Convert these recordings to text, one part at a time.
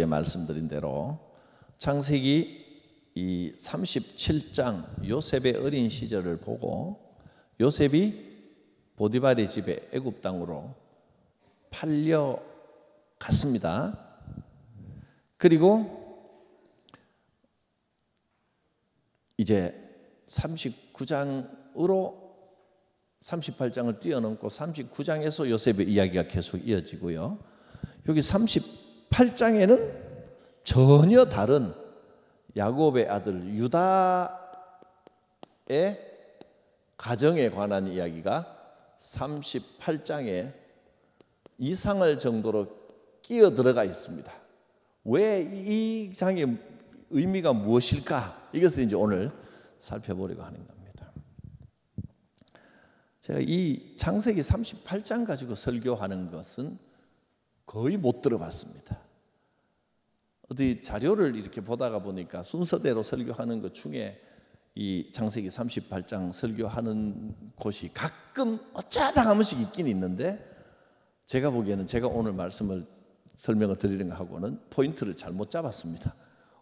말씀드린 대로 창세기 이 37장 요셉의 어린 시절을 보고 요셉이 보디발의 집에 애굽 땅으로 팔려갔습니다. 그리고 이제 39장으로 38장을 뛰어넘고 39장에서 요셉의 이야기가 계속 이어지고요. 여기 38장에는 전혀 다른 야곱의 아들 유다의 가정에 관한 이야기가 38장에 이상할 정도로 끼어 들어가 있습니다. 왜 이 장의 의미가 무엇일까? 이것을 이제 오늘 살펴보려고 하는 겁니다. 제가 이 창세기 38장 가지고 설교하는 것은 거의 못 들어봤습니다. 어디 자료를 이렇게 보다가 보니까 순서대로 설교하는 것 중에 이 창세기 38장 설교하는 곳이 가끔 어쩌다 한 번씩 있긴 있는데 제가 보기에는 제가 오늘 설명을 드리는 것하고는 포인트를 잘못 잡았습니다.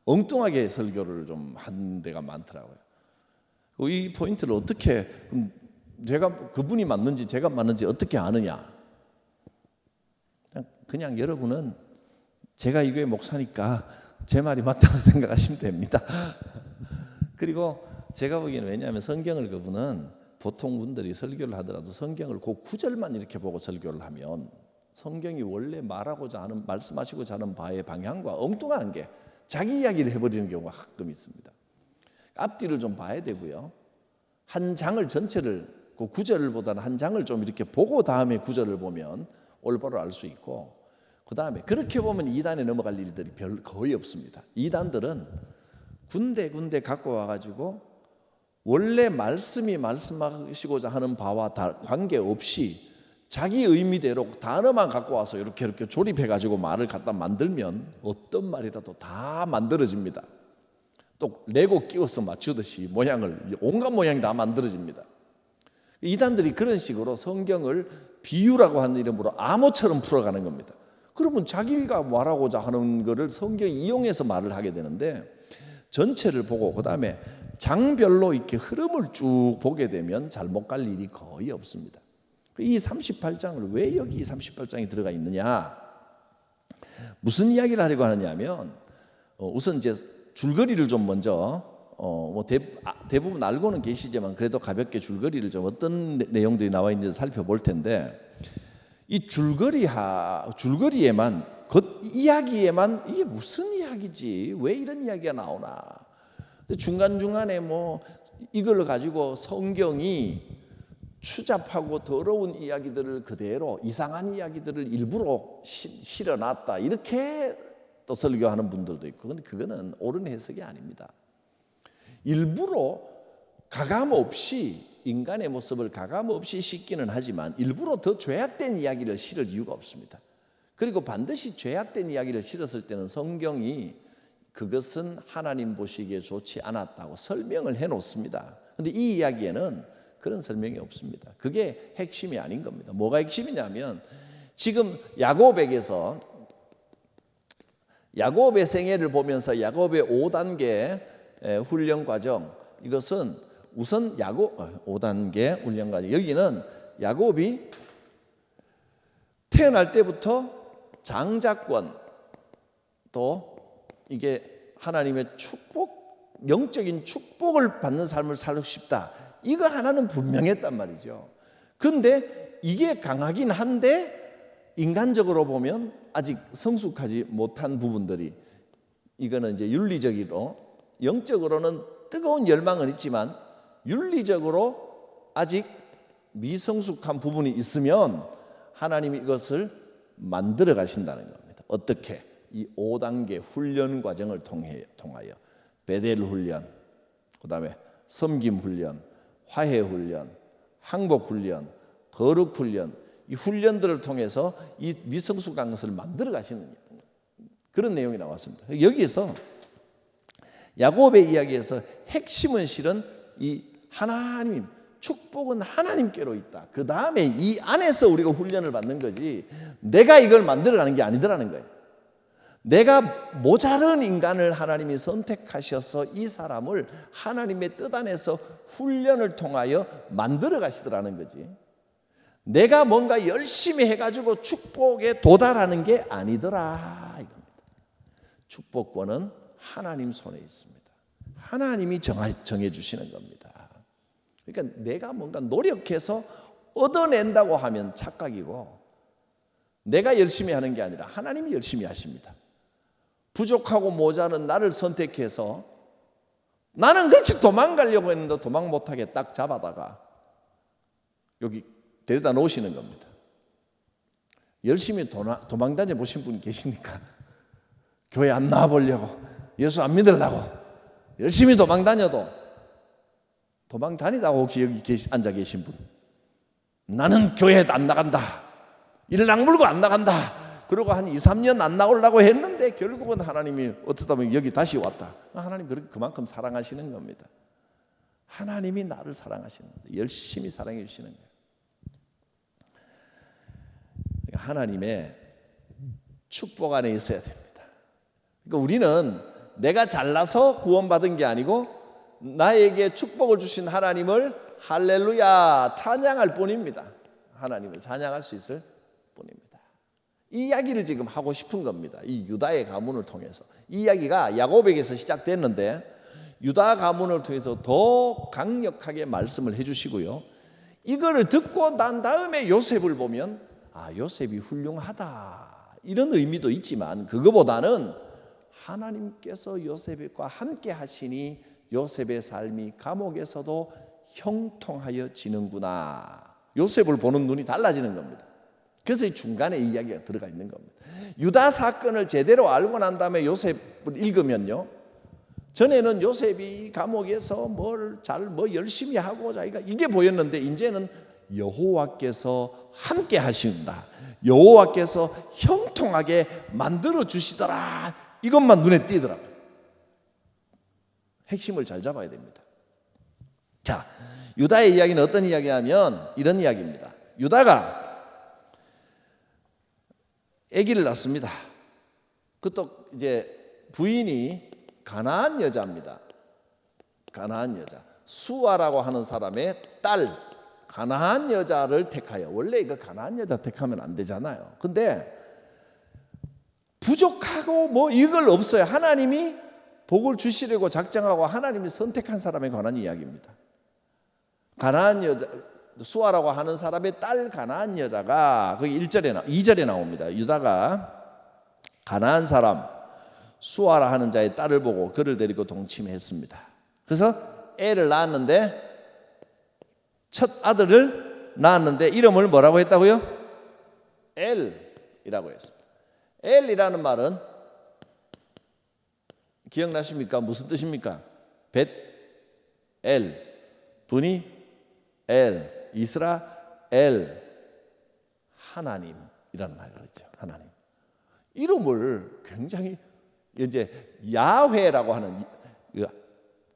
엉뚱하게 설교를 좀 한 데가 많더라고요. 이 포인트를 어떻게 제가 그분이 맞는지 제가 맞는지 어떻게 아느냐? 그냥 여러분은 제가 이 교회 목사니까 제 말이 맞다고 생각하시면 됩니다. 그리고 제가 보기에는 왜냐하면 성경을 그분은 보통 분들이 설교를 하더라도 성경을 그 구절만 이렇게 보고 설교를 하면 성경이 원래 말씀하시고자 하는 바의 방향과 엉뚱한 게 자기 이야기를 해버리는 경우가 가끔 있습니다. 앞뒤를 좀 봐야 되고요. 한 장을 전체를 그 구절을 보다는 한 장을 좀 이렇게 보고 다음에 구절을 보면 올바로 알 수 있고 그 다음에 그렇게 보면 이단에 넘어갈 일들이 거의 없습니다. 이단들은 군데 갖고 와가지고 원래 말씀이 말씀하시고자 하는 바와 관계없이 자기 의미대로 단어만 갖고 와서 이렇게 조립해가지고 말을 갖다 만들면 어떤 말이라도 다 만들어집니다. 또 레고 끼워서 맞추듯이 온갖 모양이 다 만들어집니다. 이단들이 그런 식으로 성경을 비유라고 하는 이름으로 암호처럼 풀어가는 겁니다. 그러면 자기가 말하고자 하는 것을 성경에 이용해서 말을 하게 되는데 전체를 보고 그 다음에 장별로 이렇게 흐름을 쭉 보게 되면 잘못 갈 일이 거의 없습니다. 이 38장을 왜 여기 38장이 들어가 있느냐? 무슨 이야기를 하려고 하느냐면 우선 이제 줄거리를 좀 먼저 대부분 알고는 계시지만 그래도 가볍게 줄거리를 좀 어떤 내용들이 나와 있는지 살펴볼 텐데 이 줄거리에만 이야기에만 이게 무슨 이야기지? 왜 이런 이야기가 나오나? 중간중간에 이걸 가지고 성경이 추잡하고 더러운 이야기들을 그대로 이상한 이야기들을 일부러 실어놨다 이렇게 또 설교하는 분들도 있고 근데 그거는 옳은 해석이 아닙니다. 일부러 가감없이 인간의 모습을 가감없이 싣기는 하지만 일부러 더 죄악된 이야기를 실을 이유가 없습니다. 그리고 반드시 죄악된 이야기를 실었을 때는 성경이 그것은 하나님 보시기에 좋지 않았다고 설명을 해놓습니다. 그런데 이 이야기에는 그런 설명이 없습니다. 그게 핵심이 아닌 겁니다. 뭐가 핵심이냐면 지금 야곱에게서 야곱의 생애를 보면서 야곱의 5단계 훈련 과정 이것은 우선 5단계 훈련 과정 여기는 야곱이 태어날 때부터 장자권 또 이게 하나님의 축복 영적인 축복을 받는 삶을 살고 싶다. 이거 하나는 분명했단 말이죠. 그런데 이게 강하긴 한데 인간적으로 보면 아직 성숙하지 못한 부분들이 이거는 이제 윤리적으로 영적으로는 뜨거운 열망은 있지만 윤리적으로 아직 미성숙한 부분이 있으면 하나님이 이것을 만들어 가신다는 겁니다. 어떻게? 이 5단계 훈련 과정을 통하여 베델 훈련, 그 다음에 섬김 훈련, 화해 훈련, 항복 훈련, 거룩 훈련 이 훈련들을 통해서 이 미성숙한 것을 만들어 가시는 그런 내용이 나왔습니다. 여기에서 야곱의 이야기에서 핵심은 실은 이 하나님 축복은 하나님께로 있다. 그 다음에 이 안에서 우리가 훈련을 받는 거지 내가 이걸 만들어가는 게 아니더라는 거예요. 내가 모자른 인간을 하나님이 선택하셔서 이 사람을 하나님의 뜻 안에서 훈련을 통하여 만들어 가시더라는 거지. 내가 뭔가 열심히 해가지고 축복에 도달하는 게 아니더라 이겁니다. 축복권은 하나님 손에 있습니다. 하나님이 정해 주시는 겁니다. 그러니까 내가 뭔가 노력해서 얻어낸다고 하면 착각이고, 내가 열심히 하는 게 아니라 하나님이 열심히 하십니다. 부족하고 모자른 나를 선택해서 나는 그렇게 도망가려고 했는데 도망 못하게 딱 잡아다가 여기 데려다 놓으시는 겁니다. 열심히 도망 다녀 보신 분 계십니까? 교회 안 나와보려고, 예수 안 믿으려고 열심히 도망 다녀도 도망 다니다가 혹시 여기 앉아 계신 분, 나는 교회 안 나간다, 이를 악물고 안 나간다, 그러고 한 2, 3년 안 나오려고 했는데 결국은 하나님이 어쩌다 보면 여기 다시 왔다. 하나님 그만큼 사랑하시는 겁니다. 하나님이 나를 사랑하시는 거예요. 열심히 사랑해 주시는 거예요. 그러니까 하나님의 축복 안에 있어야 됩니다. 그러니까 우리는 내가 잘나서 구원받은 게 아니고 나에게 축복을 주신 하나님을 할렐루야 찬양할 뿐입니다. 하나님을 찬양할 수 있을 뿐입니다. 이 이야기를 지금 하고 싶은 겁니다. 이 유다의 가문을 통해서. 이 이야기가 야곱에게서 시작됐는데 유다 가문을 통해서 더 강력하게 말씀을 해주시고요. 이거를 듣고 난 다음에 요셉을 보면 요셉이 훌륭하다 이런 의미도 있지만, 그거보다는 하나님께서 요셉과 함께 하시니 요셉의 삶이 감옥에서도 형통하여지는구나. 요셉을 보는 눈이 달라지는 겁니다. 그래서 이 중간에 이 이야기가 들어가 있는 겁니다. 유다 사건을 제대로 알고 난 다음에 요셉을 읽으면요, 전에는 요셉이 감옥에서 뭘 열심히 하고 자기가 이게 보였는데 이제는 여호와께서 함께 하신다, 여호와께서 형통하게 만들어 주시더라, 이것만 눈에 띄더라고요. 핵심을 잘 잡아야 됩니다. 자, 유다의 이야기는 어떤 이야기냐면 이런 이야기입니다. 유다가 아기를 낳습니다. 그것도 이제 부인이 가나안 여자입니다. 가나안 여자, 수아라고 하는 사람의 딸, 가나안 여자를 택하여. 원래 이거 가나안 여자 택하면 안 되잖아요. 근데 부족하고 뭐 이걸 없어요. 하나님이 복을 주시려고 작정하고 하나님이 선택한 사람에 관한 이야기입니다. 가나안 여자, 수아라고 하는 사람의 딸 가나안 여자가 거기 2절에 나옵니다. 유다가 가나안 사람 수아라 하는 자의 딸을 보고 그를 데리고 동침했습니다. 그래서 애를 낳았는데, 첫 아들을 낳았는데 이름을 뭐라고 했다고요? 엘이라고 했습니다. 엘이라는 말은 기억나십니까? 무슨 뜻입니까? 벳엘, 분이 엘, 이스라엘, 하나님이라는 말을 했죠. 하나님. 이름을 굉장히 이제 야훼라고 하는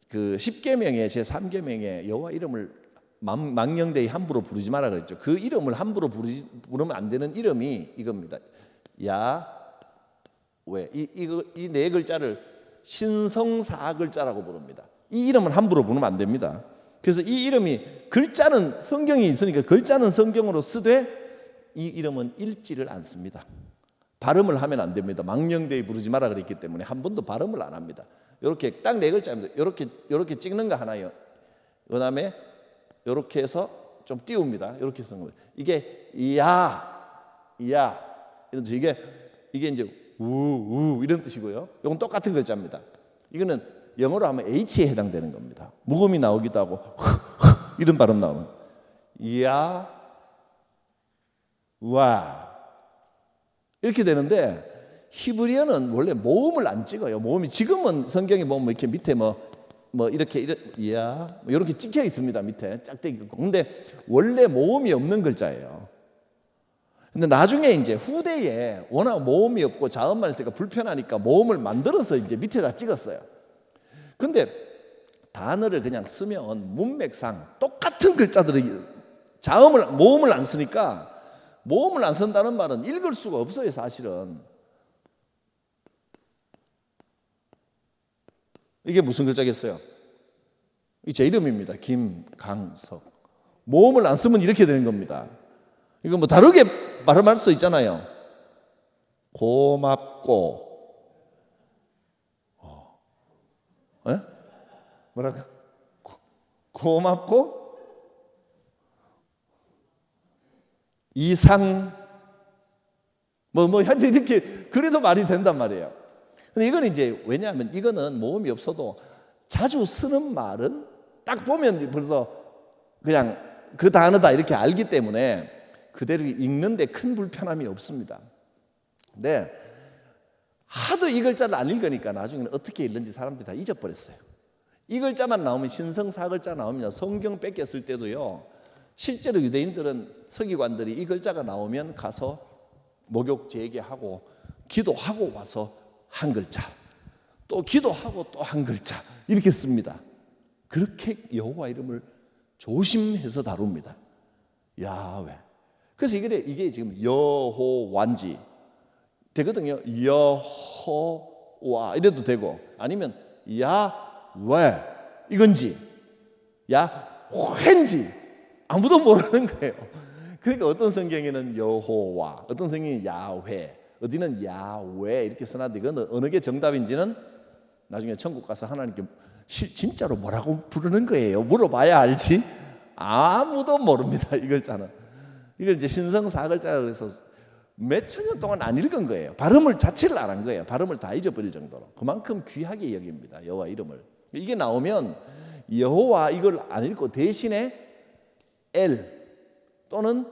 그 10계명의 제3계명의 여호와 이름을 망령되이 함부로 부르지 마라 그랬죠. 그 이름을 함부로 부르면 안 되는 이름이 이겁니다. 야훼. 이 네 글자를 신성사 글자라고 부릅니다. 이 이름은 함부로 부르면 안 됩니다. 그래서 이 이름이, 글자는 성경이 있으니까 글자는 성경으로 쓰되 이 이름은 읽지를 않습니다. 발음을 하면 안 됩니다. 망령되이 부르지 마라 그랬기 때문에 한 번도 발음을 안 합니다. 이렇게 딱 네 글자입니다. 이렇게 찍는 거 하나요. 그다음에 이렇게 해서 좀 띄웁니다. 이렇게 쓰는 거예요. 이게 이야 이런 뜻. 이게 이제 우 이런 뜻이고요. 이건 똑같은 글자입니다. 이거는 영어로 하면 H에 해당되는 겁니다. 묵음이 나오기도 하고 이런 발음 나오면 이야 와 이렇게 되는데, 히브리어는 원래 모음을 안 찍어요. 모음이 지금은 성경에 보면 이렇게 밑에 이렇게 이야 이렇게 찍혀 있습니다. 밑에 짝대기 있고. 근데 원래 모음이 없는 글자예요. 근데 나중에 이제 후대에 워낙 모음이 없고 자음만 있으니까 불편하니까 모음을 만들어서 이제 밑에다 찍었어요. 근데 단어를 그냥 쓰면 문맥상 똑같은 글자들이 모음을 안 쓰니까, 모음을 안 쓴다는 말은 읽을 수가 없어요. 사실은 이게 무슨 글자겠어요? 이 제 이름입니다. 김강석. 모음을 안 쓰면 이렇게 되는 겁니다. 이거 뭐 다르게 발음할 수 있잖아요. 고맙고, 예? 뭐라고? 고맙고 이상 현재 이렇게 그래도 말이 된단 말이에요. 근데 이건 이제 왜냐하면 이거는 모음이 없어도 자주 쓰는 말은 딱 보면 벌써 그냥 그 단어다 이렇게 알기 때문에 그대로 읽는데 큰 불편함이 없습니다. 근데 하도 이 글자를 안 읽으니까 나중에는 어떻게 읽는지 사람들이 다 잊어버렸어요. 이 글자만 나오면 신성사 글자 나오면 성경 뺏겼을 때도요, 실제로 유대인들은 서기관들이 이 글자가 나오면 가서 목욕 재개하고 기도하고 와서 한 글자, 또 기도하고 또 한 글자 이렇게 씁니다. 그렇게 여호와 이름을 조심해서 다룹니다. 야훼. 그래서 이게 지금 여호와인지 되거든요. 여호와 이래도 되고, 아니면 야훼 이건지 야훼인지 아무도 모르는 거예요. 그러니까 어떤 성경에는 여호와, 어떤 성경이 야훼, 어디는 야훼 이렇게 써놨는데 이건 어느 게 정답인지는 나중에 천국 가서 하나님께 진짜로 뭐라고 부르는 거예요? 물어봐야 알지. 아무도 모릅니다. 이 글자는. 이걸 이제 신성사 글자라고 해서 몇천 년 동안 안 읽은 거예요. 발음을 자체를 안 한 거예요. 발음을 다 잊어버릴 정도로. 그만큼 귀하게 여깁니다. 여호와 이름을. 이게 나오면 여호와 이걸 안 읽고 대신에 엘 또는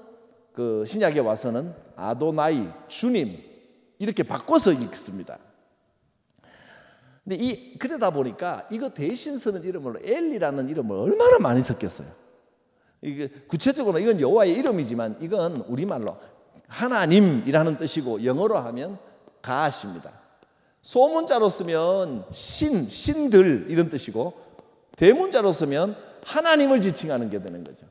그 신약에 와서는 아도나이 주님 이렇게 바꿔서 읽습니다. 근데 그러다 보니까 이거 대신 쓰는 이름으로 엘이라는 이름을 얼마나 많이 섞였어요. 이게 구체적으로 이건 여호와의 이름이지만 이건 우리말로 하나님이라는 뜻이고, 영어로 하면 가십니다. 소문자로 쓰면 신들 이런 뜻이고, 대문자로 쓰면 하나님을 지칭하는 게 되는 거죠.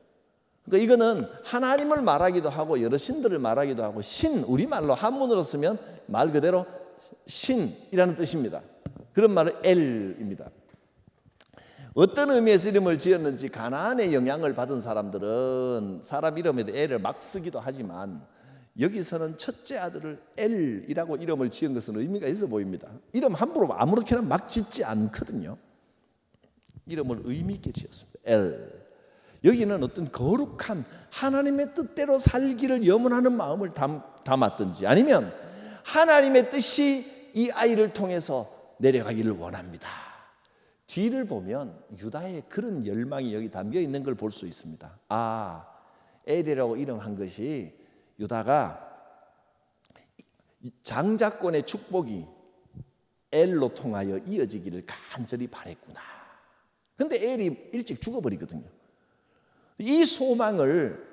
그러니까 이거는 하나님을 말하기도 하고 여러 신들을 말하기도 하고, 우리말로 한문으로 쓰면 말 그대로 신이라는 뜻입니다. 그런 말은 엘입니다. 어떤 의미에서 이름을 지었는지 가나안의 영향을 받은 사람들은 사람 이름에도 엘을 막 쓰기도 하지만, 여기서는 첫째 아들을 엘이라고 이름을 지은 것은 의미가 있어 보입니다. 이름 함부로 아무렇게나 막 짓지 않거든요. 이름을 의미 있게 지었습니다. 엘. 여기는 어떤 거룩한 하나님의 뜻대로 살기를 염원하는 마음을 담았든지, 아니면 하나님의 뜻이 이 아이를 통해서 내려가기를 원합니다. 뒤를 보면 유다의 그런 열망이 여기 담겨 있는 걸 볼 수 있습니다. 엘이라고 이름한 것이 유다가 장자권의 축복이 엘로 통하여 이어지기를 간절히 바랬구나. 근데 엘이 일찍 죽어버리거든요. 이 소망을,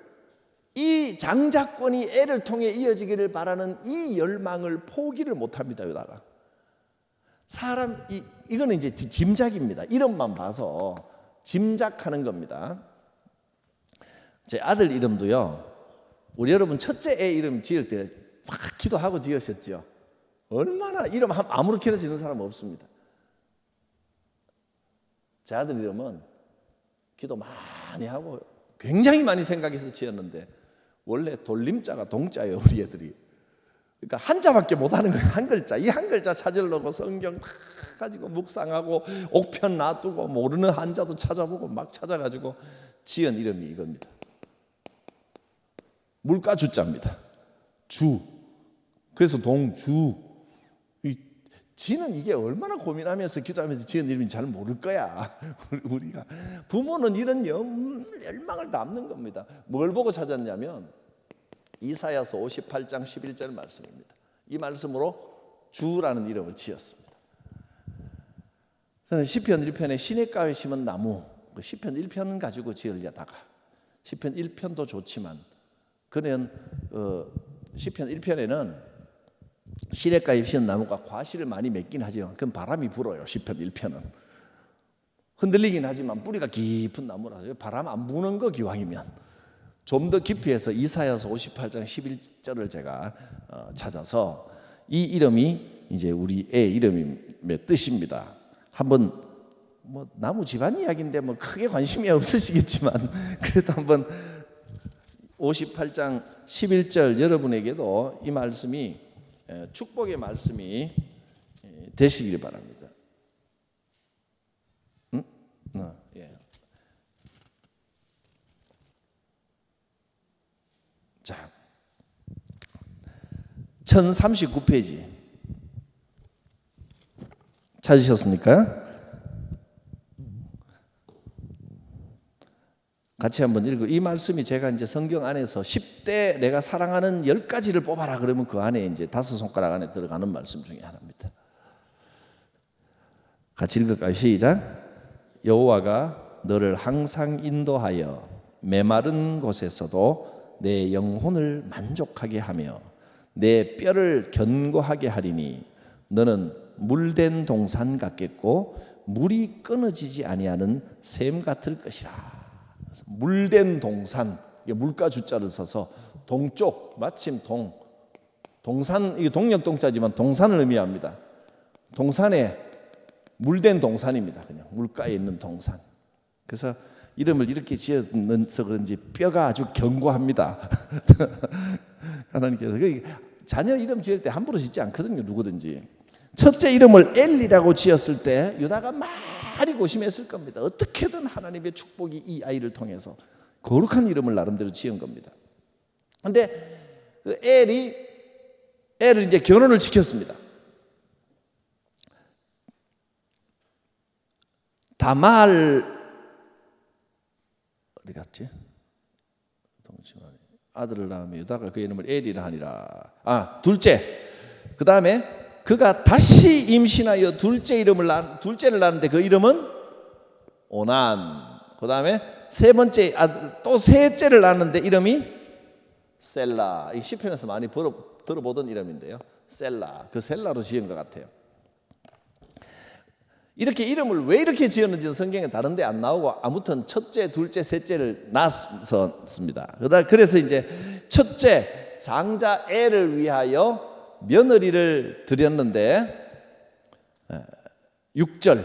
이 장자권이 엘을 통해 이어지기를 바라는 이 열망을 포기를 못합니다. 유다가. 이거는 이제 짐작입니다. 이름만 봐서 짐작하는 겁니다. 제 아들 이름도요, 우리 여러분 첫째 애 이름 지을 때 막 기도하고 지으셨죠? 얼마나 이름 아무렇게나 지는 사람 없습니다. 제 아들 이름은 기도 많이 하고 굉장히 많이 생각해서 지었는데, 원래 돌림자가 동자예요, 우리 애들이. 그러니까 한자밖에 못하는 거예요. 한 글자. 이 한 글자 찾으려고 성경 다 가지고 묵상하고 옥편 놔두고 모르는 한자도 찾아보고 막 찾아가지고 지은 이름이 이겁니다. 물가 주자입니다. 주. 그래서 동주. 지는 이게 얼마나 고민하면서 기도하면서 지은 이름인지 잘 모를 거야. 우리가 부모는 이런 열망을 담는 겁니다. 뭘 보고 찾았냐면 이사야서 58장 11절 말씀입니다. 이 말씀으로 주라는 이름을 지었습니다. 저는 시편 1편에 시냇가에 심은 나무, 시편 1편 가지고 지으려다가 시편 1편도 좋지만, 그는 시편 1편에는 시냇가에 심은 나무가 과실을 많이 맺긴 하지만 그건 바람이 불어요. 시편 1편은 흔들리긴 하지만 뿌리가 깊은 나무라서 바람 안 부는 거 기왕이면. 좀 더 깊이 해서 이사야서 58장 11절을 제가 찾아서 이 이름이 이제 우리 애 이름의 뜻입니다. 한번 뭐 나무 집안 이야기인데 뭐 크게 관심이 없으시겠지만 그래도 한번 58장 11절 여러분에게도 이 말씀이 축복의 말씀이 되시길 바랍니다. 예. 자, 1039페이지 찾으셨습니까? 같이 한번 읽어. 이 말씀이 제가 이제 성경 안에서 10대 내가 사랑하는 10가지를 뽑아라 그러면 그 안에 이제 5손가락 안에 들어가는 말씀 중에 하나입니다. 같이 읽을까요? 시작. 여호와가 너를 항상 인도하여 메마른 곳에서도 내 영혼을 만족하게 하며 내 뼈를 견고하게 하리니 너는 물된 동산 같겠고 물이 끊어지지 아니하는 샘 같을 것이라. 물된 동산, 물가 주자를 써서 동쪽, 마침 동산, 이게 동력동자지만 동산을 의미합니다. 동산에 물된 동산입니다. 그냥 물가에 있는 동산. 그래서 이름을 이렇게 지어서 그런지 뼈가 아주 견고합니다. 하나님께서 자녀 이름 지을 때 함부로 짓지 않거든요. 누구든지. 첫째 이름을 엘리라고 지었을 때 유다가 많이 고심했을 겁니다. 어떻게든 하나님의 축복이 이 아이를 통해서 거룩한 이름을 나름대로 지은 겁니다. 그런데 그 엘을 이제 결혼을 시켰습니다. 다말 어디 갔지? 아들을 낳으며 유다가 그 이름을 엘이라 하니라. 둘째. 그 다음에 그가 다시 임신하여 둘째를 낳았는데 그 이름은 오난. 그 다음에 세 번째 또 셋째를 낳았는데 이름이 셀라. 이 시편에서 많이 들어보던 이름인데요. 셀라. 그 셀라로 지은 것 같아요. 이렇게 이름을 왜 이렇게 지었는지는 성경에 다른 데 안 나오고 아무튼 첫째, 둘째, 셋째를 낳았습니다. 그래서 이제 첫째 장자 엘을 위하여 며느리를 드렸는데 6절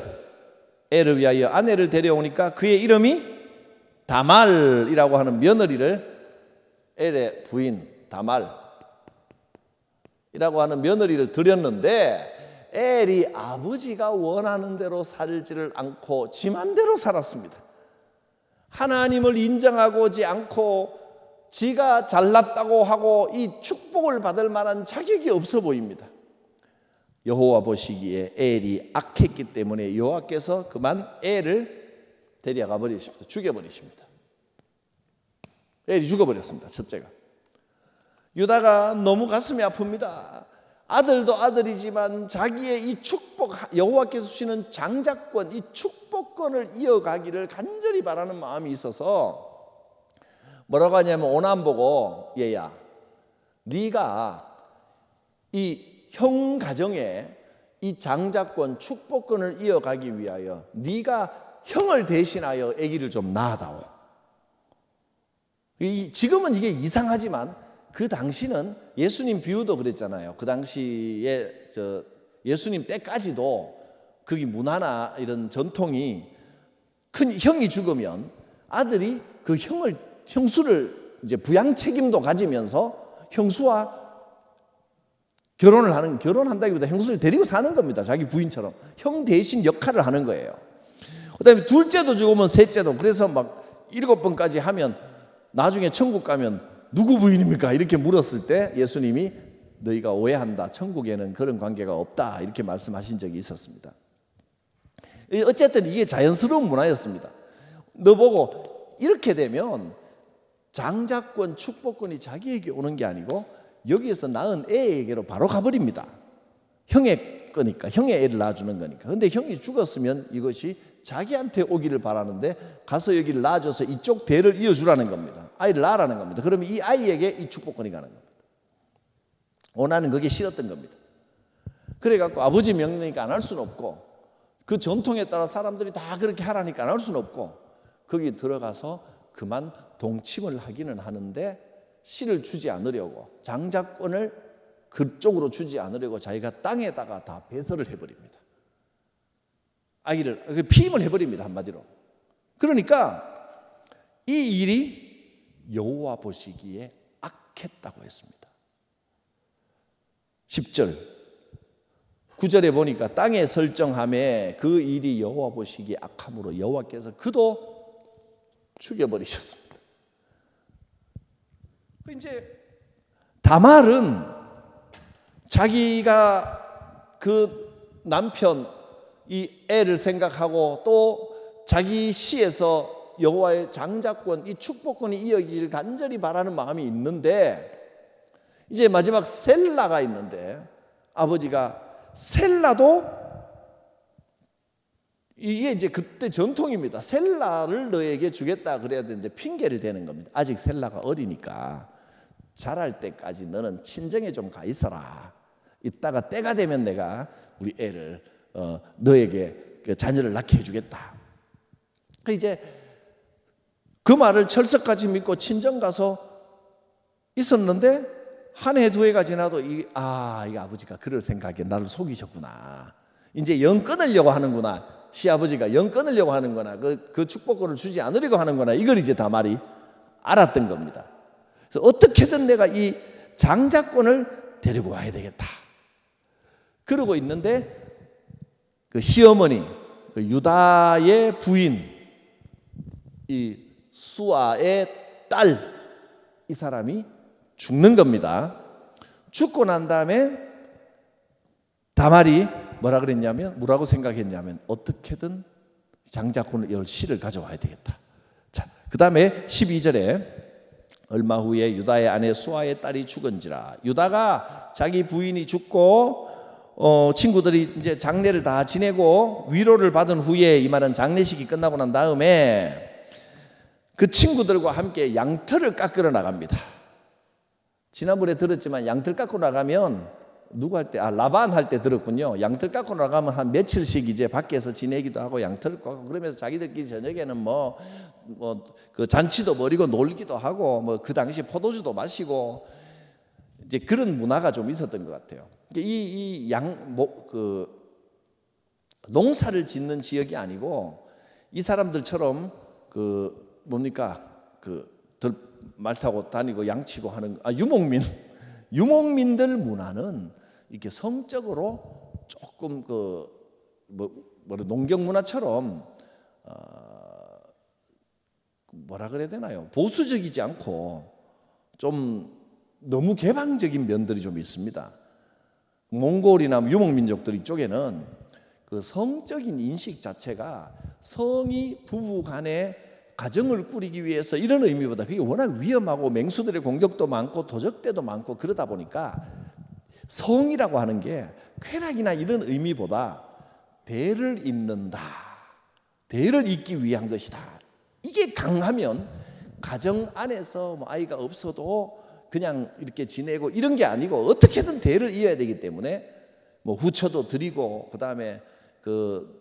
엘을 위하여 아내를 데려오니까 그의 이름이 다말이라고 하는 며느리를 엘의 부인 다말이라고 하는 며느리를 드렸는데 엘이 아버지가 원하는 대로 살지를 않고 지 맘대로 살았습니다. 하나님을 인정하고지 않고 지가 잘났다고 하고 이 축복을 받을 만한 자격이 없어 보입니다. 여호와 보시기에 엘이 악했기 때문에 여호와께서 그만 엘을 데려가 버리십니다. 죽여버리십니다. 엘이 죽어버렸습니다. 첫째가. 유다가 너무 가슴이 아픕니다. 아들도 아들이지만 자기의 이 축복, 여호와께서 주시는 장자권, 이 축복권을 이어가기를 간절히 바라는 마음이 있어서 뭐라고 하냐면 오난 보고 얘야 네가 이 형 가정에 이 장자권 축복권을 이어가기 위하여 네가 형을 대신하여 아기를 좀 낳아다오. 지금은 이게 이상하지만 그 당시는 예수님 비유도 그랬잖아요. 그 당시에 예수님 때까지도 그게 문화나 이런 전통이 큰 형이 죽으면 아들이 그 형수를 이제 부양 책임도 가지면서 형수와 결혼한다기보다 형수를 데리고 사는 겁니다. 자기 부인처럼 형 대신 역할을 하는 거예요. 그다음에 둘째도 죽으면 셋째도. 그래서 막 7번까지 하면 나중에 천국 가면 누구 부인입니까? 이렇게 물었을 때 예수님이 너희가 오해한다. 천국에는 그런 관계가 없다. 이렇게 말씀하신 적이 있었습니다. 어쨌든 이게 자연스러운 문화였습니다. 너 보고 이렇게 되면 장자권, 축복권이 자기에게 오는 게 아니고 여기에서 낳은 애에게로 바로 가버립니다. 형의 거니까, 형의 애를 낳아주는 거니까. 그런데 형이 죽었으면 이것이 자기한테 오기를 바라는데 가서 여기를 낳아줘서 이쪽 대를 이어주라는 겁니다. 아이를 낳으라는 겁니다. 그러면 이 아이에게 이 축복권이 가는 겁니다. 오나는 그게 싫었던 겁니다. 그래갖고 아버지 명령이니까 안 할 수는 없고 그 전통에 따라 사람들이 다 그렇게 하라니까 안 할 수는 없고 거기 들어가서 그만 동침을 하기는 하는데 씨를 주지 않으려고 장자권을 그쪽으로 주지 않으려고 자기가 땅에다가 다 배설을 해버립니다. 아기를 피임을 해버립니다. 한마디로. 그러니까 이 일이 여호와 보시기에 악했다고 했습니다. 10절 9절에 보니까 땅에 설정함에 그 일이 여호와 보시기에 악함으로 여호와께서 그도 죽여버리셨습니다. 이제 다말은 자기가 그 남편 이 애를 생각하고 또 자기 시에서 여호와의 장자권 이 축복권이 이어지길 간절히 바라는 마음이 있는데 이제 마지막 셀라가 있는데 아버지가 셀라도 이게 이제 그때 전통입니다. 셀라를 너에게 주겠다 그래야 되는데 핑계를 대는 겁니다. 아직 셀라가 어리니까 자랄 때까지 너는 친정에 좀 가 있어라. 이따가 때가 되면 내가 우리 애를 너에게 그 자녀를 낳게 해주겠다. 이제 그 말을 철석같이 믿고 친정 가서 있었는데 한 해 두 해가 지나도 이게 아버지가 그럴 생각에 나를 속이셨구나. 이제 영 끊으려고 하는구나. 시아버지가 영 끊으려고 하는구나. 그 축복권을 주지 않으려고 하는구나. 이걸 이제 다말이 알았던 겁니다. 그래서 어떻게든 내가 이 장자권을 데리고 와야 되겠다. 그러고 있는데 그 시어머니 그 유다의 부인 이 수아의 딸 이 사람이 죽는 겁니다. 죽고 난 다음에 다말이 뭐라고 생각했냐면 어떻게든 장자권을 시를 가져와야 되겠다. 자, 그 다음에 12절에 얼마 후에 유다의 아내 수아의 딸이 죽은지라. 유다가 자기 부인이 죽고 친구들이 이제 장례를 다 지내고 위로를 받은 후에 이 말은 장례식이 끝나고 난 다음에 그 친구들과 함께 양털을 깎으러 나갑니다. 지난번에 들었지만 양털 깎으러 나가면 누구 할 때? 라반 할 때 들었군요. 양털 깎으러 나가면 한 며칠씩 이제 밖에서 지내기도 하고 양털을 깎고 그러면서 자기들끼리 저녁에는 그 잔치도 벌이고 놀기도 하고 그 당시 포도주도 마시고 이제 그런 문화가 좀 있었던 것 같아요. 농사를 짓는 지역이 아니고 이 사람들처럼 말 타고 다니고 양치고 하는 유목민들 문화는 이렇게 성적으로 조금 농경 문화처럼 뭐라 그래야 되나요? 보수적이지 않고 좀 너무 개방적인 면들이 좀 있습니다. 몽골이나 유목민족들 이쪽에는 그 성적인 인식 자체가 성이 부부 간에 가정을 꾸리기 위해서 이런 의미보다 그게 워낙 위험하고 맹수들의 공격도 많고 도적대도 많고 그러다 보니까 성이라고 하는 게 쾌락이나 이런 의미보다 대를 잇는다. 대를 잇기 위한 것이다. 이게 강하면 가정 안에서 아이가 없어도 그냥 이렇게 지내고 이런 게 아니고 어떻게든 대를 이어야 되기 때문에 후처도 드리고 그다음에 그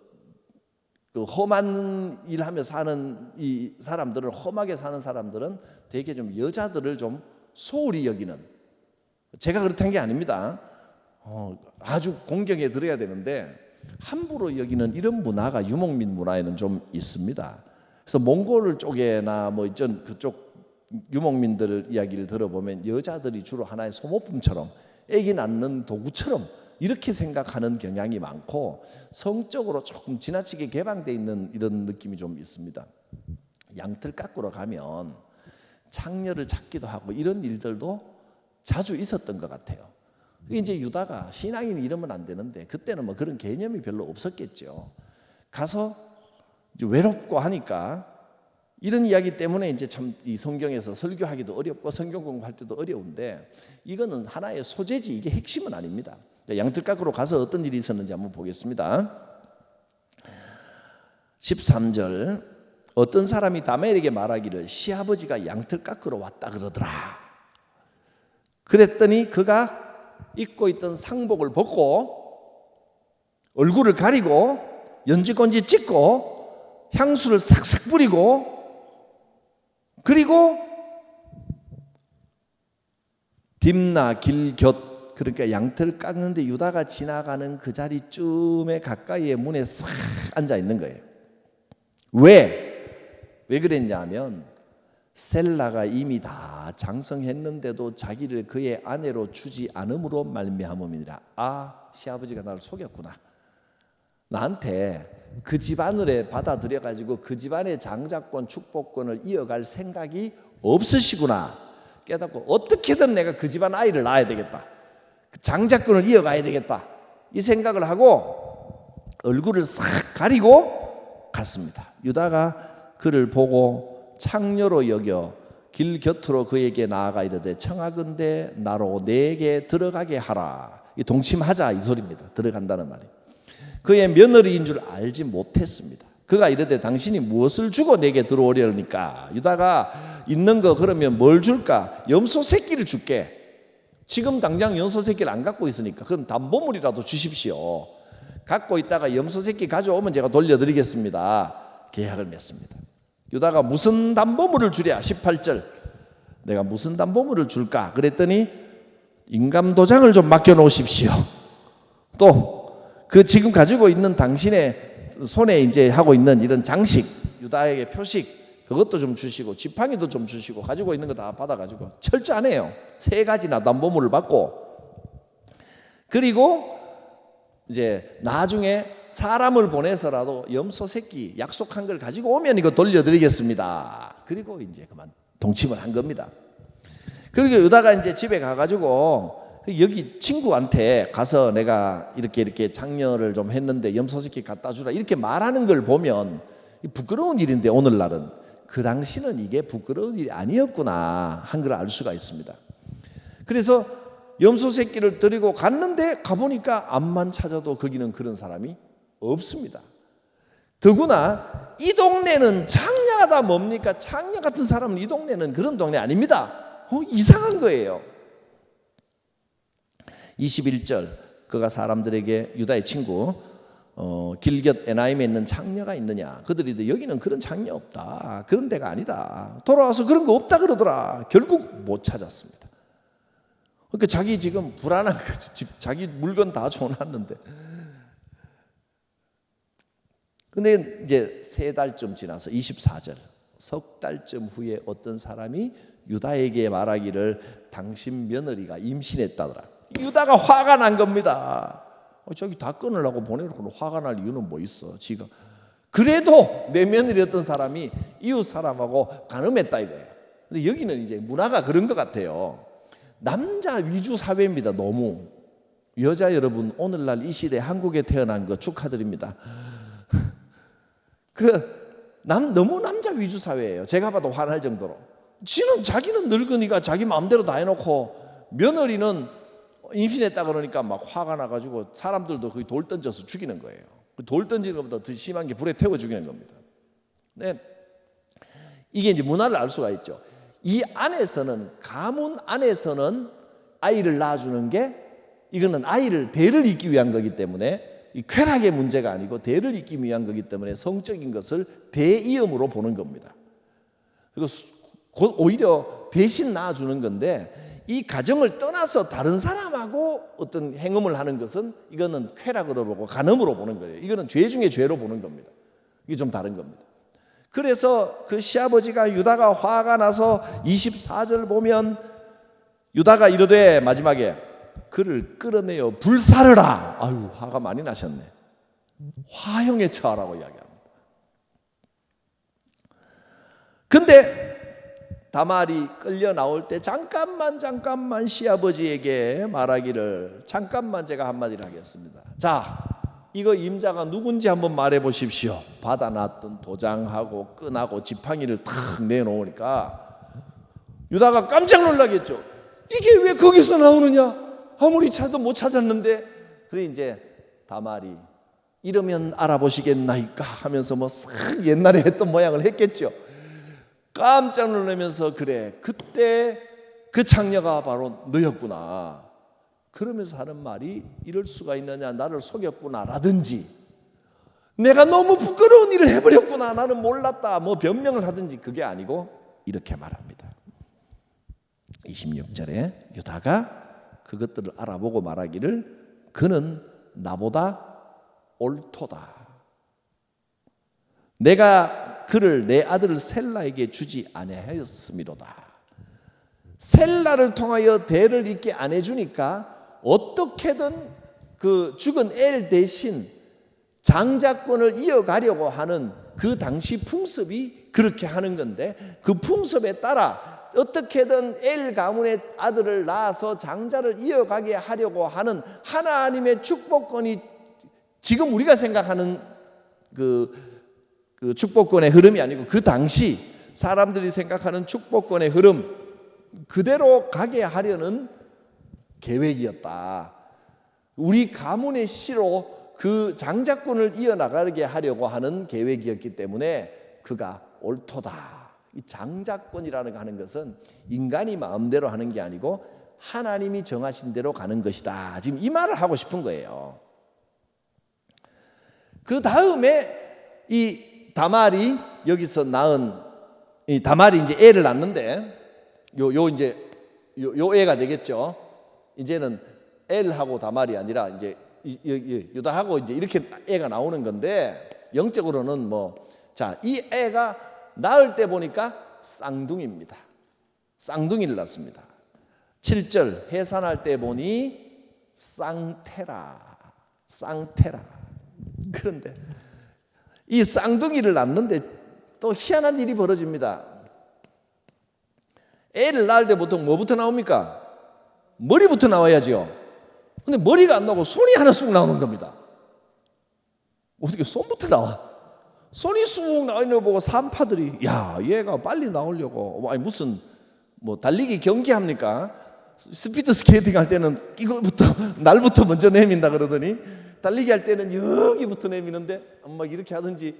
험한 일하며 사는 이 사람들은 험하게 사는 사람들은 되게 좀 여자들을 좀 소홀히 여기는 제가 그렇다는 게 아닙니다. 아주 공경에 들어야 되는데 함부로 여기는 이런 문화가 유목민 문화에는 좀 있습니다. 그래서 몽골 쪽에나 그쪽 유목민들 이야기를 들어보면 여자들이 주로 하나의 소모품처럼 애기 낳는 도구처럼 이렇게 생각하는 경향이 많고 성적으로 조금 지나치게 개방되어 있는 이런 느낌이 좀 있습니다. 양털 깎으러 가면 창녀를 찾기도 하고 이런 일들도 자주 있었던 것 같아요. 이제 유다가 신앙인 이러면 안 되는데 그때는 그런 개념이 별로 없었겠죠. 가서 이제 외롭고 하니까 이런 이야기 때문에 이제 참 이 성경에서 설교하기도 어렵고 성경 공부할 때도 어려운데 이거는 하나의 소재지 이게 핵심은 아닙니다. 양털 깎으러 가서 어떤 일이 있었는지 한번 보겠습니다. 13절 어떤 사람이 다멜에게 말하기를 시아버지가 양털 깎으러 왔다 그러더라. 그랬더니 그가 입고 있던 상복을 벗고 얼굴을 가리고 연지곤지 찍고 향수를 싹싹 뿌리고 그리고 딥나 길 곁 그러니까 양털을 깎는데 유다가 지나가는 그 자리쯤에 가까이에 문에 싹 앉아 있는 거예요. 왜 그랬냐 하면 셀라가 이미 다 장성했는데도 자기를 그의 아내로 주지 않음으로 말미암음이니라. 시아버지가 나를 속였구나. 나한테 그 집안을 받아들여 가지고 그 집안의 장자권 축복권을 이어갈 생각이 없으시구나 깨닫고, 어떻게든 내가 그 집안 아이를 낳아야 되겠다, 그 장자권을 이어가야 되겠다, 이 생각을 하고 얼굴을 싹 가리고 갔습니다. 유다가 그를 보고 창녀로 여겨 길 곁으로 그에게 나아가 이르되 청하건대 나로 내게 들어가게 하라. 이 동침하자 이 소리입니다. 들어간다는 말이. 그의 며느리인 줄 알지 못했습니다. 그가 이르되 당신이 무엇을 주고 내게 들어오려니까? 유다가 있는 거 그러면 뭘 줄까? 염소 새끼를 줄게. 지금 당장 염소 새끼를 안 갖고 있으니까 그럼 담보물이라도 주십시오. 갖고 있다가 염소 새끼 가져오면 제가 돌려드리겠습니다. 계약을 맺습니다. 유다가 무슨 담보물을 주랴? 18절 내가 무슨 담보물을 줄까? 그랬더니 인감도장을 좀 맡겨놓으십시오. 또 그 지금 가지고 있는 당신의 손에 이제 하고 있는 이런 장식, 유다에게 표식, 그것도 좀 주시고 지팡이도 좀 주시고 가지고 있는 거 다 받아가지고 철저하네요. 3가지나 담보물을 받고, 그리고 이제 나중에 사람을 보내서라도 염소 새끼 약속한 걸 가지고 오면 이거 돌려드리겠습니다. 그리고 이제 그만 동침을 한 겁니다. 그리고 유다가 이제 집에 가가지고 여기 친구한테 가서 내가 이렇게 장녀를 좀 했는데 염소 새끼 갖다 주라 이렇게 말하는 걸 보면 부끄러운 일인데, 오늘날은 그 당시는 이게 부끄러운 일이 아니었구나 한 걸 알 수가 있습니다. 그래서 염소 새끼를 드리고 갔는데 가보니까 암만 찾아도 거기는 그런 사람이 없습니다. 더구나 이 동네는 장녀가 뭡니까? 장녀 같은 사람은 이 동네는 그런 동네 아닙니다. 이상한 거예요. 21절 그가 사람들에게 유다의 친구 길곁 에나임에 있는 장녀가 있느냐? 그들이 여기는 그런 장녀 없다, 그런 데가 아니다, 돌아와서 그런 거 없다 그러더라. 결국 못 찾았습니다. 그러니까 자기 지금 불안한 거지. 자기 물건 다 줘놨는데. 근데 이제 3달쯤 지나서 24절 석 달쯤 후에 어떤 사람이 유다에게 말하기를 당신 며느리가 임신했다더라. 유다가 화가 난 겁니다. 저기 다 끊으려고 보내놓고 화가 날 이유는 뭐 있어? 지가 그래도 내 며느리였던 사람이 이웃 사람하고 간음했다 이거예요. 근데 여기는 이제 문화가 그런 것 같아요. 남자 위주 사회입니다. 너무. 여자 여러분, 오늘날 이 시대 한국에 태어난 거 축하드립니다. 너무 남자 위주 사회예요. 제가 봐도 화날 정도로. 자기는 늙으니까 자기 마음대로 다 해놓고 며느리는 임신했다 그러니까 막 화가 나가지고 사람들도 거의 돌 던져서 죽이는 거예요. 돌 던지는 것보다 더 심한 게 불에 태워 죽이는 겁니다. 네. 이게 이제 문화를 알 수가 있죠. 이 안에서는, 가문 안에서는 아이를 낳아주는 게, 이거는 대를 잇기 위한 거기 때문에 이 쾌락의 문제가 아니고 대를 잇기 위한 거기 때문에 성적인 것을 대이음으로 보는 겁니다. 그리고 오히려 대신 낳아주는 건데, 이 가정을 떠나서 다른 사람하고 어떤 행음을 하는 것은 이거는 쾌락으로 보고 간음으로 보는 거예요. 이거는 죄 중에 죄로 보는 겁니다. 이게 좀 다른 겁니다. 그래서 그 시아버지가 유다가 화가 나서 24절 보면 유다가 이르되 마지막에 그를 끌어내어 불사르라. 아유, 화가 많이 나셨네. 화형에 처하라고 이야기합니다. 근데 다말이 끌려 나올 때 잠깐만 시아버지에게 말하기를, 잠깐만 제가 한마디를 하겠습니다. 자, 이거 임자가 누군지 한번 말해 보십시오. 받아놨던 도장하고 끈하고 지팡이를 탁 내놓으니까 유다가 깜짝 놀라겠죠. 이게 왜 거기서 나오느냐? 아무리 찾아도 못 찾았는데. 그래 이제 다말이 이러면 알아보시겠나이까 하면서 뭐 싹 옛날에 했던 모양을 했겠죠. 깜짝 놀라면서 그래, 그때 그 창녀가 바로 너였구나, 그러면서 하는 말이 이럴 수가 있느냐, 나를 속였구나 라든지, 내가 너무 부끄러운 일을 해버렸구나, 나는 몰랐다, 뭐 변명을 하든지, 그게 아니고 이렇게 말합니다. 26절에 유다가 그것들을 알아보고 말하기를 그는 나보다 옳도다. 내가 그를 내 아들을 셀라에게 주지 아니하였음이로다. 셀라를 통하여 대를 잇게 안 해주니까 어떻게든 그 죽은 엘 대신 장자권을 이어가려고 하는 그 당시 풍습이 그렇게 하는 건데, 그 풍습에 따라 어떻게든 엘 가문의 아들을 낳아서 장자를 이어가게 하려고 하는 하나님의 축복권이 지금 우리가 생각하는 그 축복권의 흐름이 아니고 그 당시 사람들이 생각하는 축복권의 흐름 그대로 가게 하려는 계획이었다. 우리 가문의 씨로 그 장자권을 이어나가게 하려고 하는 계획이었기 때문에 그가 옳도다. 이 장자권이라는 거 하는 것은 인간이 마음대로 하는 게 아니고 하나님이 정하신 대로 가는 것이다. 지금 이 말을 하고 싶은 거예요. 그 다음에 이 다말이 여기서 낳은 이 다말이 이제 애를 낳는데 요 애가 되겠죠. 이제는 엘하고 다말이 아니라 이제 유다하고 이제 이렇게 애가 나오는 건데, 영적으로는 이 애가 낳을 때 보니까 쌍둥이입니다. 쌍둥이를 낳습니다. 7절 해산할 때 보니 쌍테라. 그런데 이 쌍둥이를 낳는데 또 희한한 일이 벌어집니다. 애를 낳을 때 보통 뭐부터 나옵니까? 머리부터 나와야지요. 근데 머리가 안 나오고 손이 하나 쑥 나오는 겁니다. 어떻게 손부터 나와? 손이 쑥 나오는 거 보고 산파들이 야, 얘가 빨리 나오려고 무슨 달리기 경기합니까? 스피드 스케이팅 할 때는 이거부터 날부터 먼저 내민다 그러더니 달리기 할 때는 여기부터 내미는데 막 이렇게 하든지,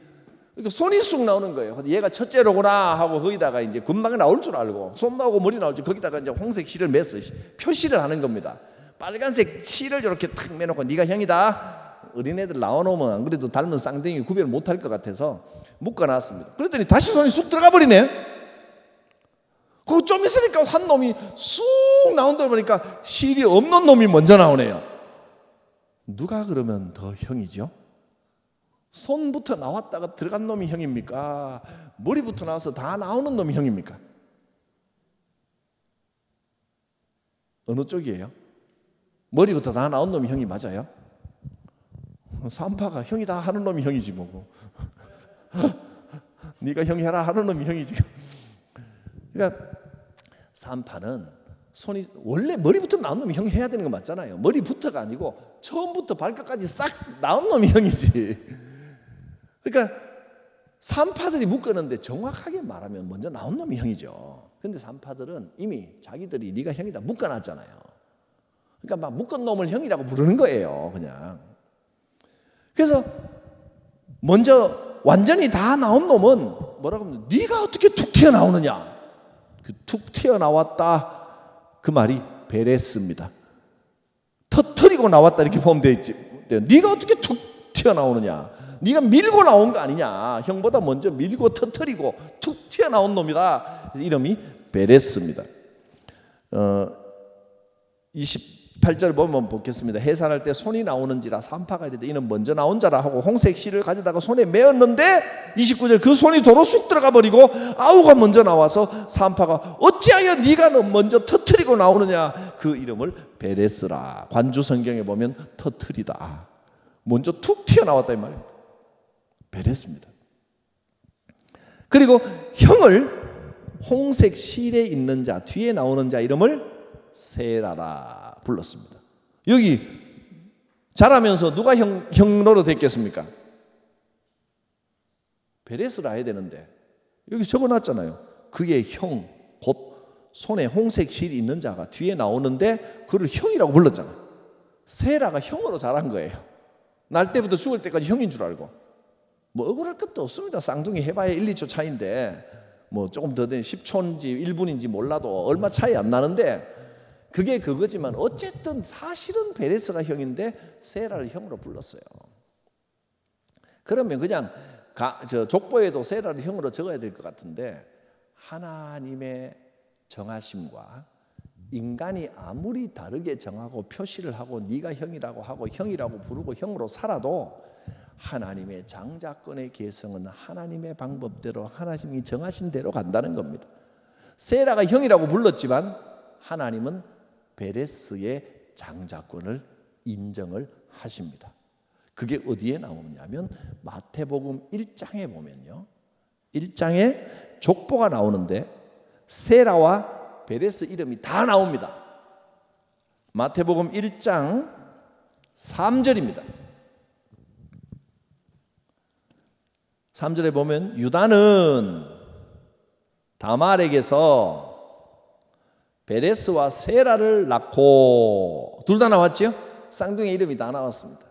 그러니까 손이 쑥 나오는 거예요. 얘가 첫째로구나 하고 거기다가 이제 금방 나올 줄 알고 손 나오고 머리 나올 줄 거기다가 이제 홍색 실을 매서 표시를 하는 겁니다. 빨간색 실을 이렇게 탁 매놓고 네가 형이다. 어린애들 나와놓으면 안 그래도 닮은 쌍둥이 구별 못할 것 같아서 묶어놨습니다. 그랬더니 다시 손이 쑥 들어가 버리네. 그거 좀 있으니까 한 놈이 쑥 나온다 보니까 실이 없는 놈이 먼저 나오네요. 누가 그러면 더 형이죠? 손부터 나왔다가 들어간 놈이 형입니까? 머리부터 나와서 다 나오는 놈이 형입니까? 어느 쪽이에요? 머리부터 다 나온 놈이 형이 맞아요? 산파가 형이다 하는 놈이 형이지 뭐고. 네가 형이 해라 하는 놈이 형이지. 그러니까 산파는 손이 원래 머리부터 나온 놈이 형이 해야 되는 거 맞잖아요. 머리부터가 아니고 처음부터 발끝까지 싹 나온 놈이 형이지. 그러니까 산파들이 묶었는데 정확하게 말하면 먼저 나온 놈이 형이죠. 근데 산파들은 이미 자기들이 네가 형이다 묶어놨잖아요. 그러니까 막 묶은 놈을 형이라고 부르는 거예요, 그냥. 그래서 먼저 완전히 다 나온 놈은 뭐라고 하면 네가 어떻게 툭 튀어나오느냐. 그 툭 튀어나왔다 그 말이 베레스입니다. 터뜨리고 나왔다 이렇게 보면 되지. 네가 어떻게 툭 튀어나오느냐. 네가 밀고 나온 거 아니냐. 형보다 먼저 밀고 터뜨리고 툭 튀어나온 놈이다. 이름이 베레스입니다. 28절 보면 보겠습니다. 해산할 때 손이 나오는지라 산파가 이르되 이는 먼저 나온 자라 하고 홍색 실을 가져다가 손에 메었는데 29절 그 손이 도로 쑥 들어가 버리고 아우가 먼저 나와서 산파가 어찌하여 네가 먼저 터뜨리고 나오느냐. 그 이름을 베레스라. 관주 성경에 보면 터뜨리다. 먼저 툭 튀어나왔다 이 말입니다. 베레스입니다. 그리고 형을 홍색 실에 있는 자 뒤에 나오는 자 이름을 세라라 불렀습니다. 여기 자라면서 누가 형 노릇했겠습니까? 베레스라 해야 되는데 여기 적어놨잖아요. 그의 형 곧 손에 홍색 실이 있는 자가 뒤에 나오는데 그를 형이라고 불렀잖아요. 세라가 형으로 자란 거예요. 날 때부터 죽을 때까지 형인 줄 알고 억울할 것도 없습니다. 쌍둥이 해봐야 1, 2초 차이인데 조금 더 된 10초인지 1분인지 몰라도 얼마 차이 안 나는데 그게 그거지만 어쨌든 사실은 베레스가 형인데 세라를 형으로 불렀어요. 그러면 그냥 족보에도 세라를 형으로 적어야 될 것 같은데 하나님의 정하심과 인간이 아무리 다르게 정하고 표시를 하고 네가 형이라고 하고 형이라고 부르고 형으로 살아도 하나님의 장자권의 계성은 하나님의 방법대로 하나님이 정하신 대로 간다는 겁니다. 세라가 형이라고 불렀지만 하나님은 베레스의 장자권을 인정을 하십니다. 그게 어디에 나오냐면 마태복음 1장에 보면요, 1장에 족보가 나오는데 세라와 베레스 이름이 다 나옵니다. 마태복음 1장 3절입니다. 3절에 보면 유다는 다말에게서 베레스와 세라를 낳고, 둘 다 나왔죠? 쌍둥이 이름이 다 나왔습니다.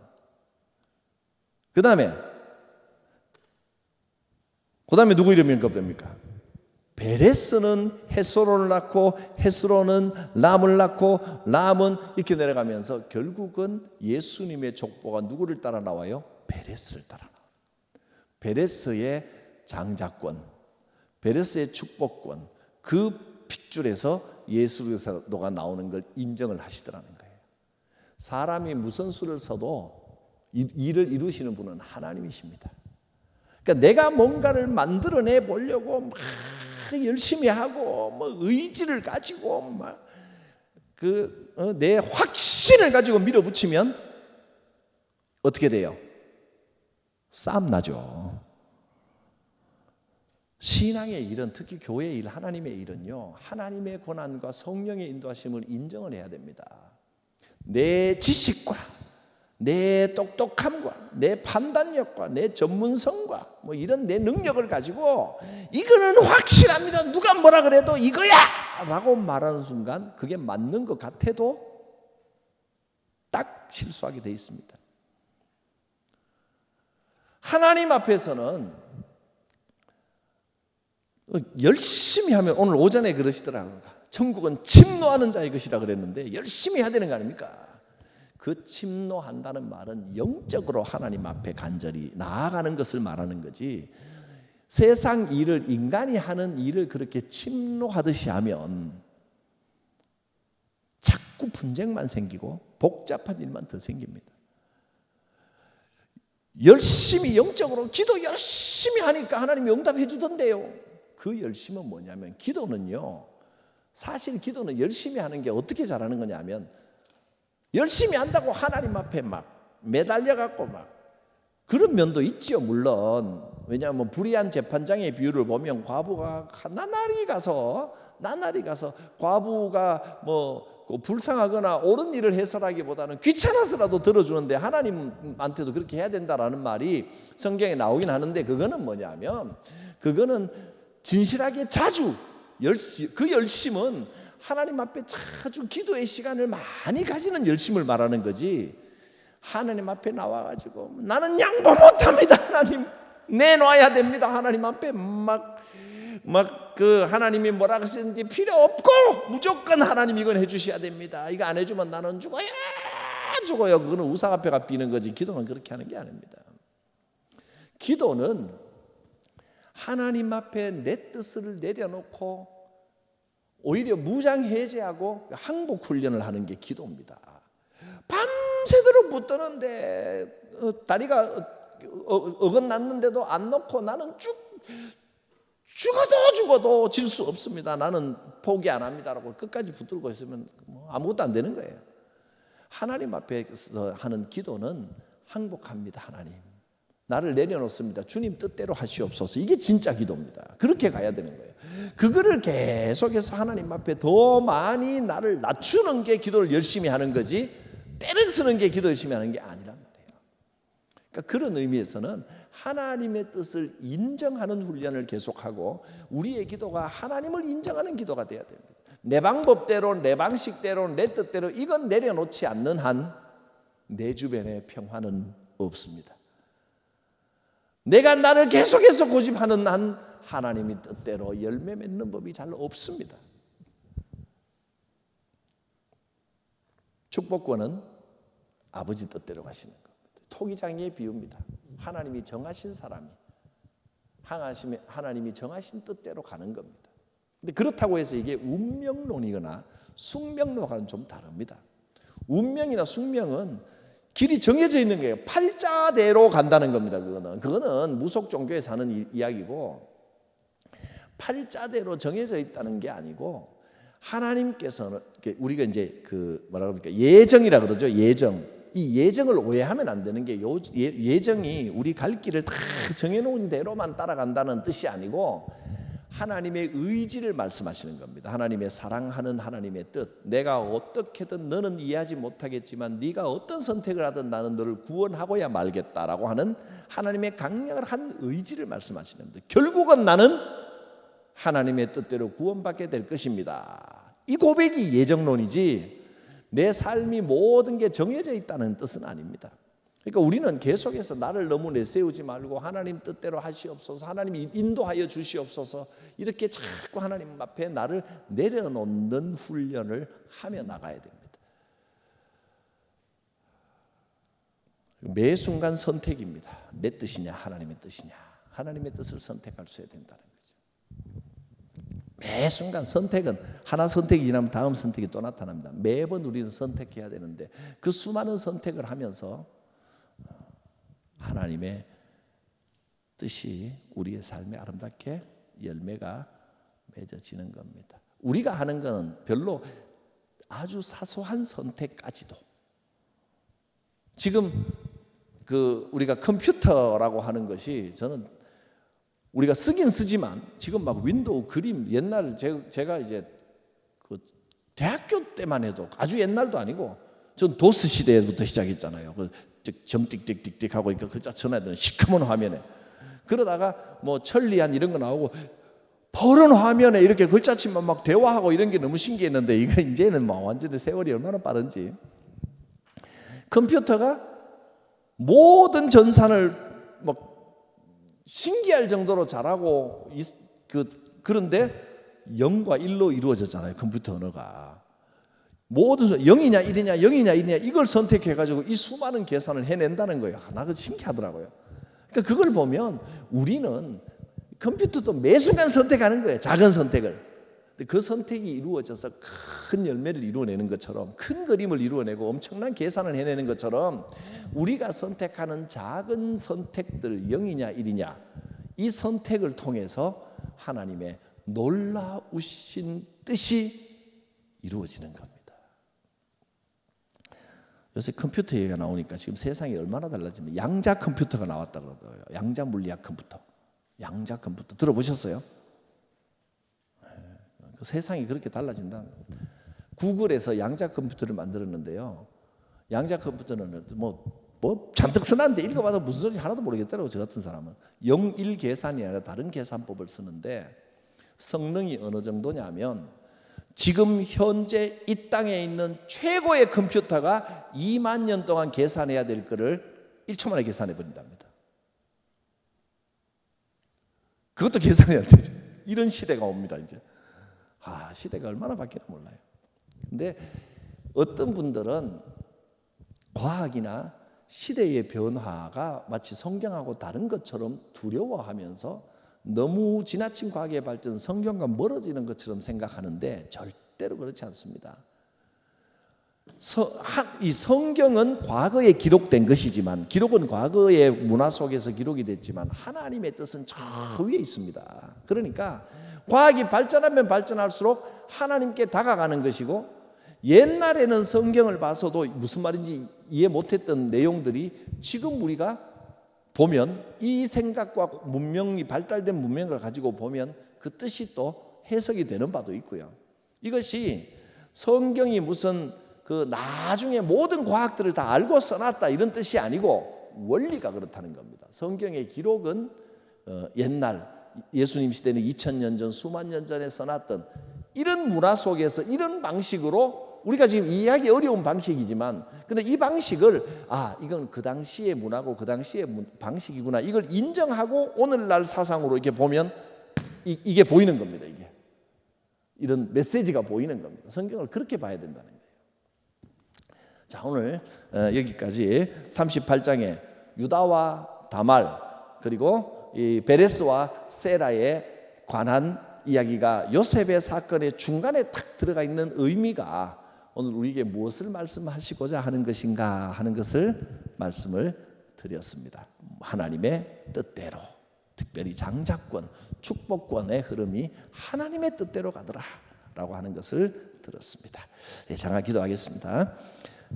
그 다음에 누구 이름이 겁니까? 베레스는 헤스론을 낳고 헤스론은 람을 낳고 람은 이렇게 내려가면서 결국은 예수님의 족보가 누구를 따라 나와요? 베레스를 따라 나와요. 베레스의 장자권, 베레스의 축복권, 그 핏줄에서 예수 그리스도가 나오는 걸 인정을 하시더라는 거예요. 사람이 무슨 수를 써도 일을 이루시는 분은 하나님이십니다. 그러니까 내가 뭔가를 만들어내 보려고 막 열심히 하고 뭐 의지를 가지고 막 내 확신을 가지고 밀어붙이면 어떻게 돼요? 싸움 나죠. 신앙의 일은, 특히 교회의 일, 하나님의 일은요, 하나님의 권한과 성령의 인도하심을 인정을 해야 됩니다. 내 지식과 내 똑똑함과 내 판단력과 내 전문성과 뭐 이런 내 능력을 가지고 이거는 확실합니다, 누가 뭐라 그래도 이거야 라고 말하는 순간 그게 맞는 것 같아도 딱 실수하게 돼 있습니다. 하나님 앞에서는 열심히 하면, 오늘 오전에 그러시더라고요. 천국은 침노하는 자의 것이라 그랬는데 열심히 해야 되는 거 아닙니까? 그 침노한다는 말은 영적으로 하나님 앞에 간절히 나아가는 것을 말하는 거지, 세상 일을, 인간이 하는 일을 그렇게 침노하듯이 하면 자꾸 분쟁만 생기고 복잡한 일만 더 생깁니다. 열심히 영적으로 기도 열심히 하니까 하나님이 응답해 주던데요. 그 열심은 뭐냐면, 기도는요, 사실 기도는 열심히 하는 게 어떻게 잘하는 거냐면, 열심히 한다고 하나님 앞에 막 매달려 갖고 막 그런 면도 있지요, 물론. 왜냐하면 불의한 재판장의 비유를 보면 과부가 나날이 가서 과부가 뭐 불쌍하거나 옳은 일을 해서라기보다는 귀찮아서라도 들어주는데 하나님한테도 그렇게 해야 된다라는 말이 성경에 나오긴 하는데, 그거는 뭐냐면, 그거는 진실하게 자주 그 열심은 하나님 앞에 자주 기도의 시간을 많이 가지는 열심을 말하는 거지, 하나님 앞에 나와가지고 나는 양보 못합니다, 하나님 내놔야 됩니다, 하나님 앞에 막 그 하나님이 뭐라 하시는지 필요 없고 무조건 하나님 이건 해주셔야 됩니다, 이거 안 해주면 나는 죽어요. 그거는 우상 앞에가 비는 거지, 기도는 그렇게 하는 게 아닙니다. 기도는 하나님 앞에 내 뜻을 내려놓고 오히려 무장해제하고 항복 훈련을 하는 게 기도입니다. 밤새도록 붙드는데 다리가 어긋났는데도 안 놓고 나는 죽어도 질 수 없습니다, 나는 포기 안 합니다라고 끝까지 붙들고 있으면 아무것도 안 되는 거예요. 하나님 앞에서 하는 기도는 항복합니다. 하나님, 나를 내려놓습니다, 주님 뜻대로 하시옵소서. 이게 진짜 기도입니다. 그렇게 가야 되는 거예요. 그거를 계속해서 하나님 앞에 더 많이 나를 낮추는 게 기도를 열심히 하는 거지, 때를 쓰는 게 기도 열심히 하는 게 아니란 말이에요. 그러니까 그런 의미에서는 하나님의 뜻을 인정하는 훈련을 계속하고, 우리의 기도가 하나님을 인정하는 기도가 돼야 됩니다. 내 방법대로, 내 방식대로, 내 뜻대로 이건 내려놓지 않는 한 내 주변에 평화는 없습니다. 내가 나를 계속해서 고집하는 한 하나님의 뜻대로 열매 맺는 법이 잘 없습니다. 축복권은 아버지 뜻대로 가시는 겁니다. 토기장의 비유입니다. 하나님이 정하신 사람이 하나님이 정하신 뜻대로 가는 겁니다. 근데 그렇다고 해서 이게 운명론이거나 숙명론과는 좀 다릅니다. 운명이나 숙명은 길이 정해져 있는 거예요. 팔자대로 간다는 겁니다. 그거는 무속 종교에 사는 이야기고, 팔자대로 정해져 있다는 게 아니고, 하나님께서는 우리가 이제 뭐라 그럽니까? 예정이라 그러죠. 예정. 이 예정을 오해하면 안 되는 게 예정이 우리 갈 길을 다 정해놓은 대로만 따라간다는 뜻이 아니고 하나님의 의지를 말씀하시는 겁니다. 하나님의 사랑하는 하나님의 뜻. 내가 어떻게든 너는 이해하지 못하겠지만 네가 어떤 선택을 하든 나는 너를 구원하고야 말겠다라고 하는 하나님의 강력한 의지를 말씀하시는 겁니다. 결국은 나는 하나님의 뜻대로 구원받게 될 것입니다. 이 고백이 예정론이지 내 삶이 모든 게 정해져 있다는 뜻은 아닙니다. 그러니까 우리는 계속해서 나를 너무 내세우지 말고 하나님 뜻대로 하시옵소서, 하나님이 인도하여 주시옵소서, 이렇게 자꾸 하나님 앞에 나를 내려놓는 훈련을 하며 나가야 됩니다. 매 순간 선택입니다. 내 뜻이냐 하나님의 뜻이냐, 하나님의 뜻을 선택할 수 있어야 된다는 거죠. 매 순간 선택은 하나 선택이 지나면 다음 선택이 또 나타납니다. 매번 우리는 선택해야 되는데 그 수많은 선택을 하면서 하나님의 뜻이 우리의 삶에 아름답게 열매가 맺어지는 겁니다. 우리가 하는 것은 별로 아주 사소한 선택까지도, 지금 우리가 컴퓨터라고 하는 것이, 저는 우리가 쓰긴 쓰지만 지금 막 윈도우 그림, 옛날 제가 이제 대학교 때만 해도, 아주 옛날도 아니고 전 도스 시대부터 시작했잖아요. 점 띡띡띡띡 하고 글자 전화되는 시커먼 화면에, 그러다가 뭐 천리안 이런 거 나오고 퍼런 화면에 이렇게 글자 치면 막 대화하고 이런 게 너무 신기했는데, 이거 이제는 막 완전히 세월이 얼마나 빠른지, 컴퓨터가 모든 전산을 막 신기할 정도로 잘하고, 그런데 0과 1로 이루어졌잖아요. 컴퓨터 언어가 모두 0이냐 1이냐 0이냐 1이냐 이걸 선택해가지고 이 수많은 계산을 해낸다는 거예요. 나 그거 신기하더라고요. 그러니까 그걸 보면 우리는 컴퓨터도 매 순간 선택하는 거예요. 작은 선택을. 그 선택이 이루어져서 큰 열매를 이루어내는 것처럼, 큰 그림을 이루어내고 엄청난 계산을 해내는 것처럼, 우리가 선택하는 작은 선택들 0이냐 1이냐 이 선택을 통해서 하나님의 놀라우신 뜻이 이루어지는 겁니다. 요새 컴퓨터 얘기가 나오니까 지금 세상이 얼마나 달라지면 양자 컴퓨터가 나왔다 그러더라고요. 양자 물리학 컴퓨터. 양자 컴퓨터 들어보셨어요? 그 세상이 그렇게 달라진다. 구글에서 양자 컴퓨터를 만들었는데요. 양자 컴퓨터는 뭐 잔뜩 써놨는데 읽어봐도 무슨 소리인지 하나도 모르겠더라고요. 저 같은 사람은 0, 1 계산이 아니라 다른 계산법을 쓰는데, 성능이 어느 정도냐면 지금 현재 이 땅에 있는 최고의 컴퓨터가 2만 년 동안 계산해야 될 거를 1초 만에 계산해 버린답니다. 그것도 계산이 안 되죠. 이런 시대가 옵니다. 이제 시대가 얼마나 바뀌나 몰라요. 근데 어떤 분들은 과학이나 시대의 변화가 마치 성경하고 다른 것처럼 두려워하면서 너무 지나친 과학의 발전, 성경과 멀어지는 것처럼 생각하는데 절대로 그렇지 않습니다. 이 성경은 과거에 기록된 것이지만, 기록은 과거의 문화 속에서 기록이 됐지만 하나님의 뜻은 저 위에 있습니다. 그러니까 과학이 발전하면 발전할수록 하나님께 다가가는 것이고, 옛날에는 성경을 봐서도 무슨 말인지 이해 못했던 내용들이 지금 우리가 보면, 이 생각과 문명이 발달된 문명을 가지고 보면 그 뜻이 또 해석이 되는 바도 있고요. 이것이 성경이 무슨 나중에 모든 과학들을 다 알고 써놨다 이런 뜻이 아니고 원리가 그렇다는 겁니다. 성경의 기록은 옛날 예수님 시대는 2000년 전, 수만 년 전에 써놨던 이런 문화 속에서 이런 방식으로, 우리가 지금 이해하기 어려운 방식이지만, 근데 이 방식을 이건 그 당시의 문화고 그 당시의 방식이구나, 이걸 인정하고 오늘날 사상으로 이렇게 보면 이게 보이는 겁니다. 이게 이런 메시지가 보이는 겁니다. 성경을 그렇게 봐야 된다는 거예요. 자, 오늘 여기까지 38장에 유다와 다말, 그리고 이 베레스와 세라에 관한 이야기가 요셉의 사건의 중간에 탁 들어가 있는 의미가 오늘 우리에게 무엇을 말씀하시고자 하는 것인가 하는 것을 말씀을 드렸습니다. 하나님의 뜻대로, 특별히 장자권, 축복권의 흐름이 하나님의 뜻대로 가더라 라고 하는 것을 들었습니다. 장하 기도하겠습니다.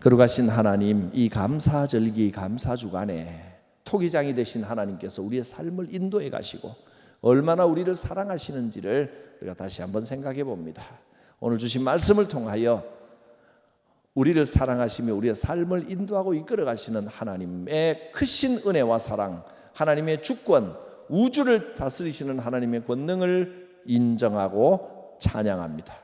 거룩하신 하나님, 이 감사절기 감사주간에 토기장이 되신 하나님께서 우리의 삶을 인도해 가시고 얼마나 우리를 사랑하시는지를 우리가 다시 한번 생각해 봅니다. 오늘 주신 말씀을 통하여 우리를 사랑하시며 우리의 삶을 인도하고 이끌어 가시는 하나님의 크신 은혜와 사랑, 하나님의 주권, 우주를 다스리시는 하나님의 권능을 인정하고 찬양합니다.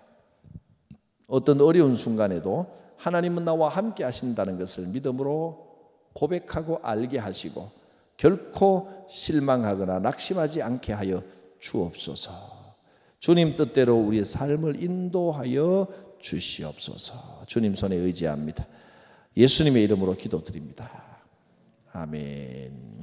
어떤 어려운 순간에도 하나님은 나와 함께 하신다는 것을 믿음으로 고백하고 알게 하시고 결코 실망하거나 낙심하지 않게 하여 주옵소서. 주님 뜻대로 우리의 삶을 인도하여 주시옵소서. 주님 손에 의지합니다. 예수님의 이름으로 기도드립니다. 아멘.